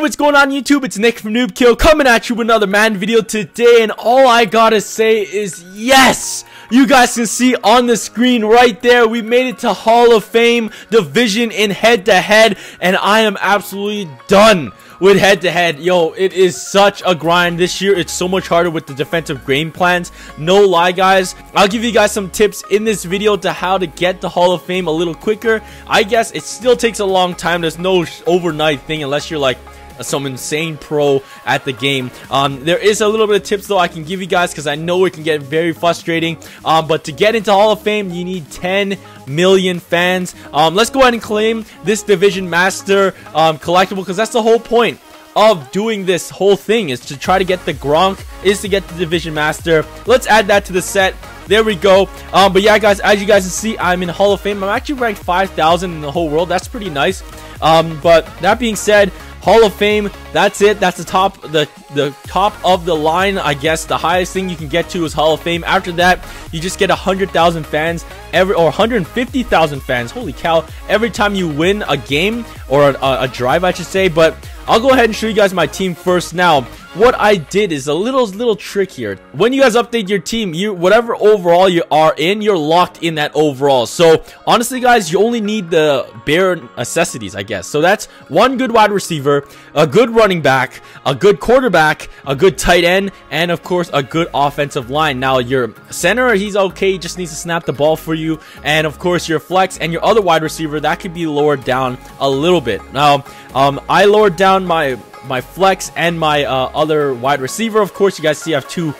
what's going on YouTube? It's Nick from NoobKill coming at you with another Madden video today, and all I gotta say is yes! You guys can see on the screen right there, we made it to Hall of Fame division in head-to-head, and I am absolutely done with head-to-head. Yo, it is such a grind this year. It's so much harder with the defensive game plans. No lie, guys. I'll give you guys some tips in this video to how to get to Hall of Fame a little quicker. I guess it still takes a long time. There's no overnight thing unless you're like some insane pro at the game. There is a little bit of tips though I can give you guys, because I know it can get very frustrating, but to get into Hall of Fame you need 10 million fans. Let's go ahead and claim this Division Master collectible, because that's the whole point of doing this whole thing, is to try to get the Gronk, is to get the Division Master. Let's add that to the set. There we go. But yeah, guys, as you guys can see, I'm in Hall of Fame. I'm actually ranked 5,000 in the whole world. That's pretty nice. But that being said, Hall of Fame, that's it. That's the top of the line, I guess. The highest thing you can get to is Hall of Fame. After that, you just get 100,000 fans or 150,000 fans. Holy cow! Every time you win a game or a drive, I should say. But I'll go ahead and show you guys my team first. Now, what I did is a little trick here. When you guys update your team, whatever overall you are in, you're locked in that overall. So honestly, guys, you only need the bare necessities, I guess. So that's one good wide receiver, a good running back, a good quarterback, a good tight end, and of course a good offensive line. Now your center, he's okay, he just needs to snap the ball for you, and of course your flex and your other wide receiver, that could be lowered down a little bit. Now I lowered down my flex and my other wide receiver. Of course, you guys see I have two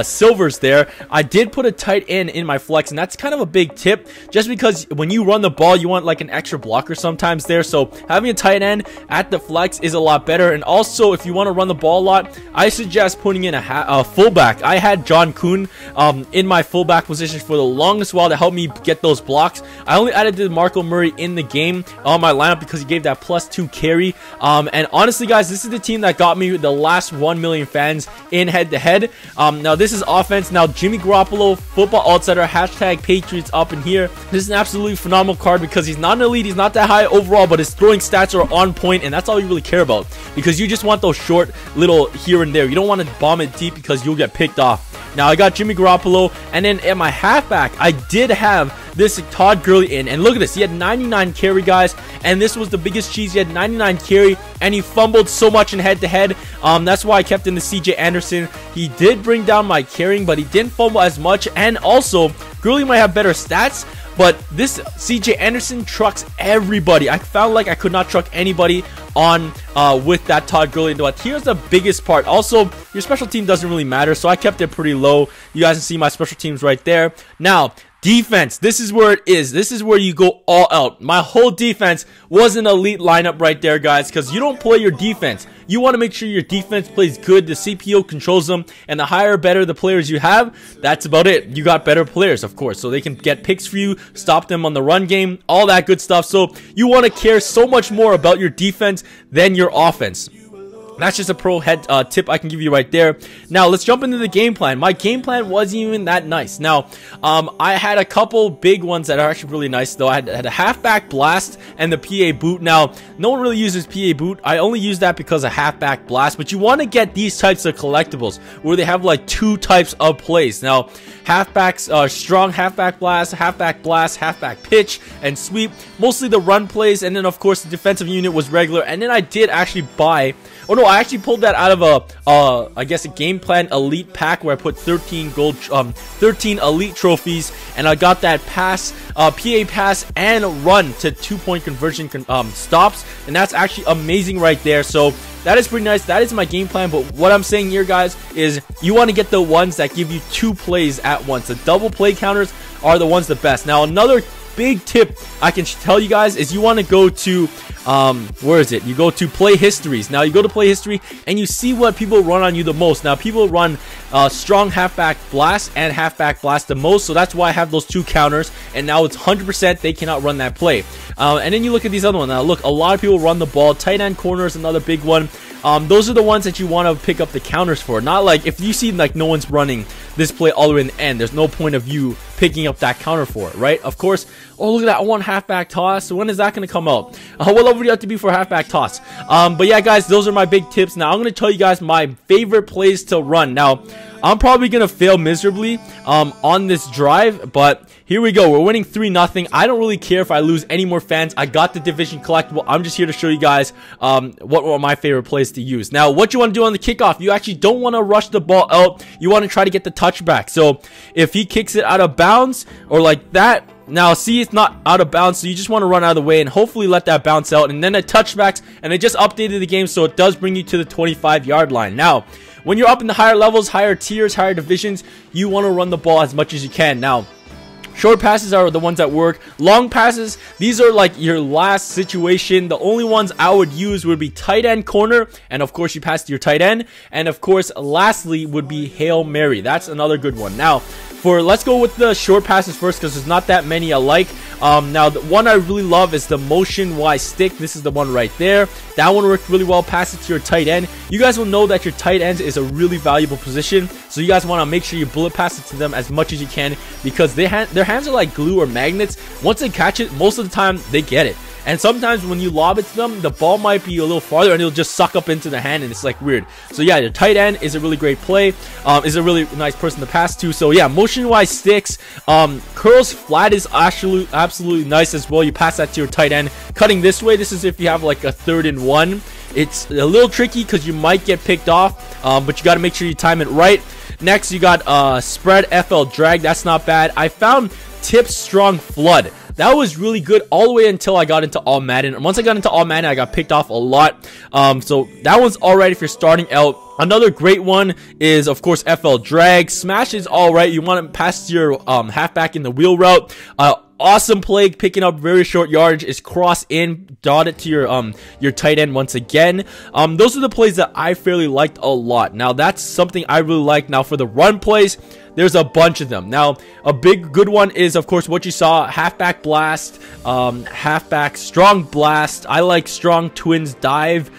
silvers there. I did put a tight end in my flex, and that's kind of a big tip, just because when you run the ball, you want like an extra blocker sometimes there. So having a tight end at the flex is a lot better. And also, if you want to run the ball a lot, I suggest putting in a fullback. I had John Kuhn in my fullback position for the longest while to help me get those blocks. I only added DeMarco Murray in the game on my lineup because he gave that +2 carry. And honestly, guys, this is the team that got me the last 1 million fans in head-to-head. Now this is offense. Now Jimmy Garoppolo, Football Outsider, #Patriots up in here. This is an absolutely phenomenal card because he's not an elite, he's not that high overall, but his throwing stats are on point, and that's all you really care about, because you just want those short little here and there. You don't want to bomb it deep because you'll get picked off. Now I got Jimmy Garoppolo, and then at my halfback I did have this Todd Gurley in, and look at this, he had 99 carry, guys, and this was the biggest cheese. He had 99 carry, and he fumbled so much in head-to-head. That's why I kept in the CJ Anderson. He did bring down my carrying, but he didn't fumble as much, and also Gurley might have better stats, but this CJ Anderson trucks everybody. I felt like I could not truck anybody on with that Todd Gurley. But here's the biggest part. Also, your special team doesn't really matter, so I kept it pretty low. You guys can see my special teams right there. Now, defense, this is where it is. This is where you go all out. My whole defense was an elite lineup right there, guys, because you don't play your defense. You want to make sure your defense plays good, the CPO controls them, and the higher, better the players you have, that's about it. You got better players, of course, so they can get picks for you, stop them on the run game, all that good stuff. So you want to care so much more about your defense than your offense. That's just a pro head tip I can give you right there. Now let's jump into the game plan. My game plan wasn't even that nice. Now I had a couple big ones that are actually really nice though. I had a halfback blast and the PA boot. Now no one really uses PA boot. I only use that because of halfback blast, but you want to get these types of collectibles where they have like two types of plays. Now halfbacks, strong halfback blast, halfback pitch and sweep, mostly the run plays, and then of course the defensive unit was regular. And then I did actually buy, oh no, I actually pulled that out of I guess a game plan elite pack where I put 13 elite trophies, and I got that pass, PA pass and run to 2-point conversion stops, and that's actually amazing right there. So that is pretty nice. That is my game plan. But what I'm saying here, guys, is you want to get the ones that give you 2 plays at once. The double play counters are the ones the best. Now another big tip I can tell you guys is you want to go to where is it? You go to play histories. Now you go to play history and you see what people run on you the most. Now people run strong halfback blast and halfback blast the most, so that's why I have those 2 counters, and now it's 100% they cannot run that play. And then you look at these other ones. Now look, a lot of people run the ball. Tight end corner is another big one. those are the ones that you want to pick up the counters for. Not like if you see like no one's running this play all the way in the end, there's no point of you picking up that counter for it, right? Of course. Oh, look at that, I want halfback toss. So when is that going to come out? What level do you have to be for halfback toss? But yeah, guys, those are my big tips. Now I'm going to tell you guys my favorite plays to run. Now I'm probably going to fail miserably on this drive, but here we go. We're winning 3-0. I don't really care if I lose any more fans. I got the division collectible. I'm just here to show you guys what were my favorite plays to use. Now, what you want to do on the kickoff, you actually don't want to rush the ball out. You want to try to get the touchback. So if he kicks it out of bounds or like that, now see, it's not out of bounds, so you just want to run out of the way and hopefully let that bounce out. And then it touchbacks, and it just updated the game, so it does bring you to the 25-yard line. Now, when you're up in the higher levels, higher tiers, higher divisions, you want to run the ball as much as you can. Now, short passes are the ones that work. Long passes, these are like your last situation. The only ones I would use would be tight end corner, and of course you pass to your tight end. And of course, lastly would be Hail Mary. That's another good one. Now, let's go with the short passes first because there's not that many I like. Now, the one I really love is the motion Y stick. This is the one right there. That one worked really well. Pass it to your tight end. You guys will know that your tight end is a really valuable position, so you guys want to make sure you bullet pass it to them as much as you can because their hands are like glue or magnets. Once they catch it, most of the time they get it. And sometimes when you lob it to them, the ball might be a little farther and it'll just suck up into the hand and it's like weird. So yeah, your tight end is a really great play. Is a really nice person to pass to. So yeah, motion-wise sticks. Curls flat is actually absolutely nice as well. You pass that to your tight end. Cutting this way, this is if you have like a 3rd and 1. It's a little tricky because you might get picked off, but you got to make sure you time it right. Next, you got spread FL drag. That's not bad. I found tip strong flood. That was really good all the way until I got into all Madden. And once I got into all Madden, I got picked off a lot. So that one's alright if you're starting out. Another great one is, of course, FL drag. Smash is alright. You want to pass to your halfback in the wheel route. Awesome play, picking up very short yardage is cross in, dot it to your tight end once again. Those are the plays that I fairly liked a lot. Now, that's something I really like. Now, for the run plays, there's a bunch of them. Now, a big good one is, of course, what you saw, halfback blast, halfback strong blast. I like strong twins dive,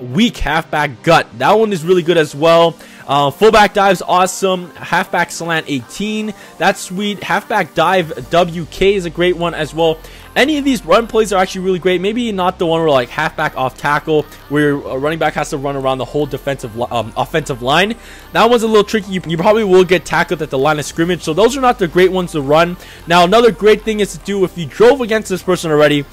weak halfback gut. That one is really good as well. Fullback dive's awesome. Halfback slant 18, that's sweet. Halfback dive WK is a great one as well. Any of these run plays are actually really great. Maybe not the one where like halfback off tackle, where a running back has to run around the whole offensive line. That one's a little tricky. You probably will get tackled at the line of scrimmage. So those are not the great ones to run. Now, another great thing is to do if you drove against this person already,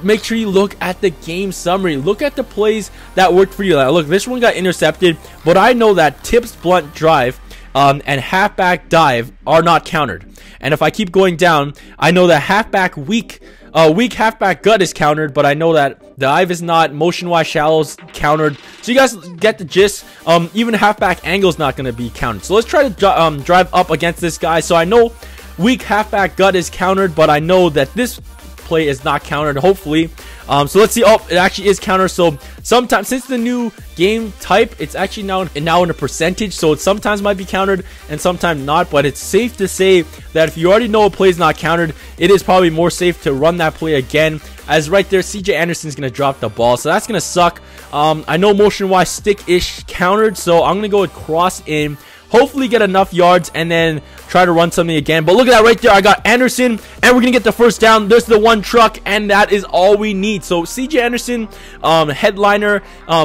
make sure you look at the game summary. Look at the plays that worked for you. Like, look, this one got intercepted, but I know that tips blunt drive and halfback dive are not countered. And if I keep going down, I know that halfback weak halfback gut is countered, but I know that dive is not. Motion-wise shallows countered. So you guys get the gist. Even halfback angle is not going to be countered. So let's try to drive up against this guy. So I know weak halfback gut is countered, but I know that this play is not countered, hopefully. So let's see. Oh, it actually is counter. So sometimes, since the new game type, it's actually now in a percentage, so it sometimes might be countered and sometimes not. But it's safe to say that if you already know a play is not countered, it is probably more safe to run that play again. As right there, CJ Anderson's gonna drop the ball, so that's gonna suck. I know motion-wise stick-ish countered, so I'm gonna go with cross in. Hopefully get enough yards and then try to run something again. But look at that right there. I got Anderson, and we're going to get the first down. There's the one truck, and that is all we need. So CJ Anderson, headliner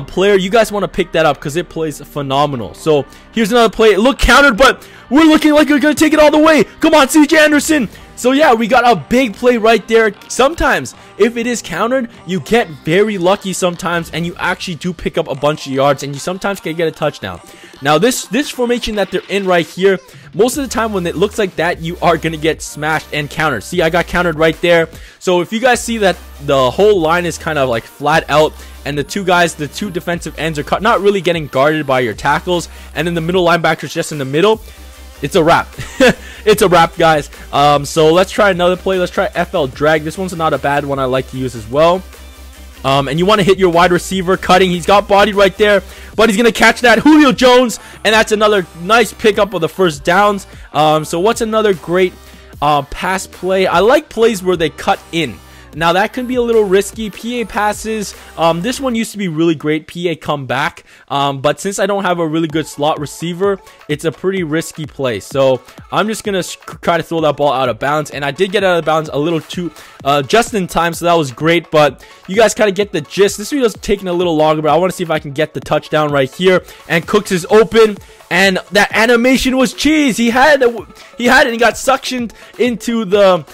player, you guys want to pick that up because it plays phenomenal. So here's another play. Look, countered, but we're looking like we're going to take it all the way. Come on, CJ Anderson. So yeah, we got a big play right there. Sometimes, if it is countered, you get very lucky sometimes, and you actually do pick up a bunch of yards, and you sometimes can get a touchdown. Now, this formation that they're in right here, most of the time when it looks like that, you are going to get smashed and countered. See, I got countered right there. So if you guys see that the whole line is kind of like flat out, and the two defensive ends are not really getting guarded by your tackles, and then the middle linebacker's just in the middle, it's a wrap. It's a wrap, guys. So let's try another play. Let's try FL drag. This one's not a bad one. I like to use as well. And you want to hit your wide receiver cutting. He's got bodied right there, but he's going to catch that. Julio Jones, and that's another nice pickup of the first downs. So what's another great pass play? I like plays where they cut in. Now that can be a little risky. PA passes, this one used to be really great, PA comeback, but since I don't have a really good slot receiver, it's a pretty risky play. So I'm just gonna try to throw that ball out of bounds, and I did get out of bounds a little too just in time, so that was great. But you guys kind of get the gist. This video's taking a little longer, but I want to see if I can get the touchdown right here. And Cooks is open, and that animation was cheese. He had it and he got suctioned into the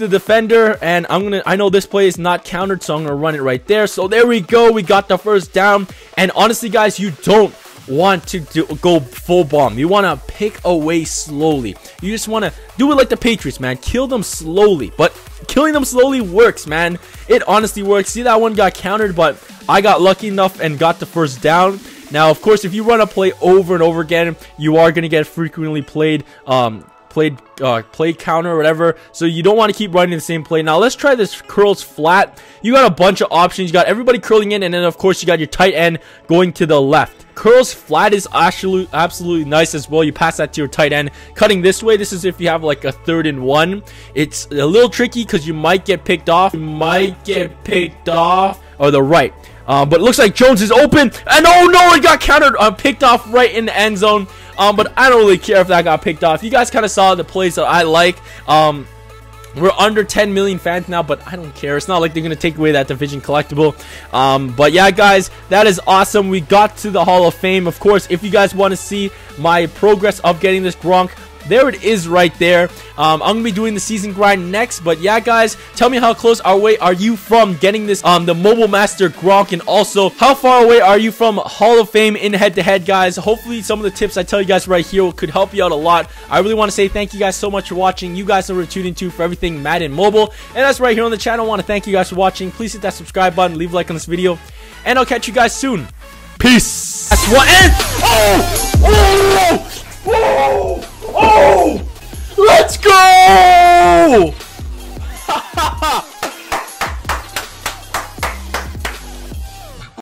defender, and I know this play is not countered, so I'm gonna run it right there. So there we go, we got the first down. And honestly guys, you don't want to go full bomb. You want to pick away slowly. You just want to do it like the Patriots, man. Kill them slowly. But killing them slowly works, man. It honestly works. See, that one got countered, but I got lucky enough and got the first down. Now, of course, if you run a play over and over again, you are going to get frequently played play counter or whatever, so you don't want to keep running the same play. Now let's try this curls flat. You got a bunch of options. You got everybody curling in, and then of course you got your tight end going to the left. Curls flat is absolutely nice as well. You pass that to your tight end cutting this way. This is if you have like a 3rd and 1. It's a little tricky because you might get picked off. Or the right. But it looks like Jones is open, and oh no, it got countered, picked off right in the end zone. But I don't really care if that got picked off. You guys kind of saw the plays that I like. We're under 10 million fans now, but I don't care. It's not like they're going to take away that division collectible. But yeah, guys, that is awesome. We got to the Hall of Fame. Of course, if you guys want to see my progress of getting this Gronk, there it is right there. I'm going to be doing the season grind next. But yeah, guys, tell me how close away are you from getting this the Mobile Master Gronk, and also how far away are you from Hall of Fame in head-to-head, guys. Hopefully some of the tips I tell you guys right here could help you out a lot. I really want to say thank you guys so much for watching. You guys are tuned into for everything Madden Mobile, and that's right here on the channel. I want to thank you guys for watching. Please hit that subscribe button, leave a like on this video, and I'll catch you guys soon. Peace. That's what. And oh, let's go!